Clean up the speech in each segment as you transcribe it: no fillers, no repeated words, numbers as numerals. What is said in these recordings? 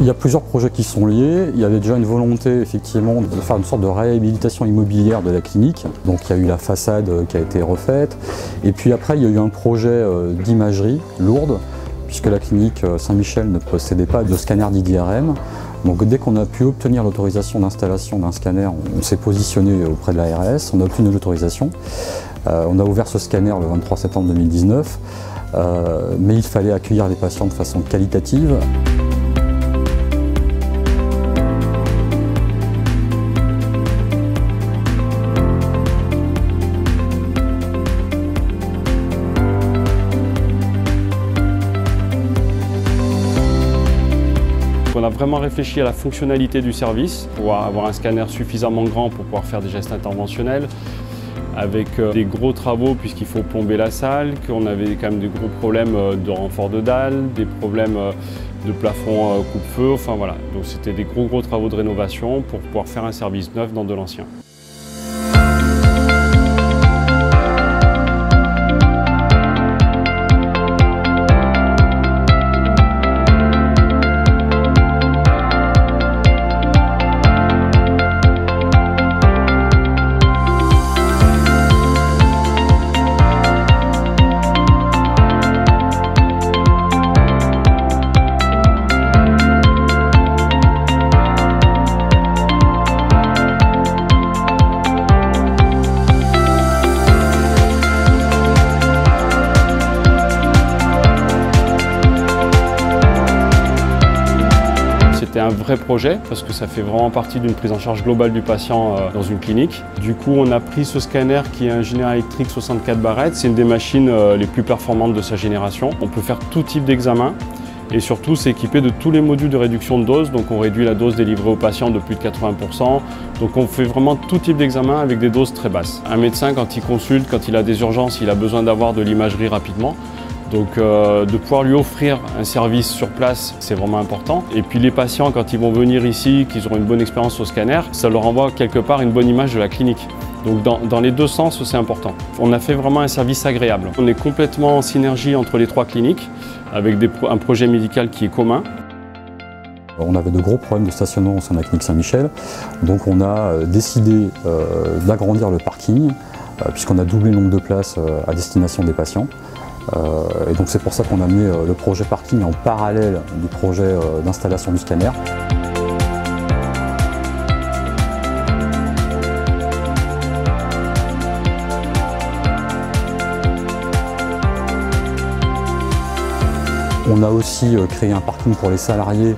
Il y a plusieurs projets qui sont liés. Il y avait déjà une volonté effectivement de faire une sorte de réhabilitation immobilière de la clinique. Donc il y a eu la façade qui a été refaite. Et puis après il y a eu un projet d'imagerie lourde, puisque la clinique Saint-Michel ne possédait pas de scanner d'IDRM. Donc dès qu'on a pu obtenir l'autorisation d'installation d'un scanner, on s'est positionné auprès de l'ARS, on a obtenu l'autorisation. On a ouvert ce scanner le 23 septembre 2019, mais il fallait accueillir les patients de façon qualitative. On a vraiment réfléchi à la fonctionnalité du service, pour avoir un scanner suffisamment grand pour pouvoir faire des gestes interventionnels, avec des gros travaux puisqu'il faut plomber la salle, qu'on avait quand même des gros problèmes de renfort de dalles, des problèmes de plafond coupe-feu, enfin voilà. Donc c'était des gros travaux de rénovation pour pouvoir faire un service neuf dans de l'ancien. C'était un vrai projet parce que ça fait vraiment partie d'une prise en charge globale du patient dans une clinique. Du coup, on a pris ce scanner qui est un Général Electric 64 barrettes. C'est une des machines les plus performantes de sa génération. On peut faire tout type d'examen et surtout c'est équipé de tous les modules de réduction de dose. Donc on réduit la dose délivrée aux patients de plus de 80%. Donc on fait vraiment tout type d'examen avec des doses très basses. Un médecin, quand il consulte, quand il a des urgences, il a besoin d'avoir de l'imagerie rapidement. Donc de pouvoir lui offrir un service sur place, c'est vraiment important. Et puis les patients, quand ils vont venir ici, qu'ils auront une bonne expérience au scanner, ça leur envoie quelque part une bonne image de la clinique. Donc dans les deux sens, c'est important. On a fait vraiment un service agréable. On est complètement en synergie entre les trois cliniques, avec un projet médical qui est commun. On avait de gros problèmes de stationnement au sein de la clinique Saint-Michel, donc on a décidé d'agrandir le parking, puisqu'on a doublé le nombre de places à destination des patients. Et donc c'est pour ça qu'on a amené le projet parking en parallèle du projet d'installation du scanner. On a aussi créé un parking pour les salariés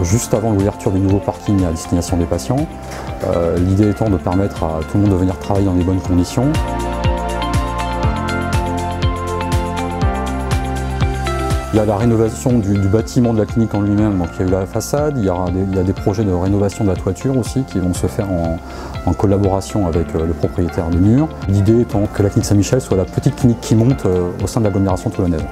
juste avant l'ouverture du nouveau parking à destination des patients. L'idée étant de permettre à tout le monde de venir travailler dans des bonnes conditions. Il y a la rénovation du bâtiment de la clinique en lui-même, donc il y a eu la façade, il y a des projets de rénovation de la toiture aussi qui vont se faire en collaboration avec le propriétaire des murs. L'idée étant que la clinique Saint-Michel soit la petite clinique qui monte au sein de l'agglomération toulonnaise.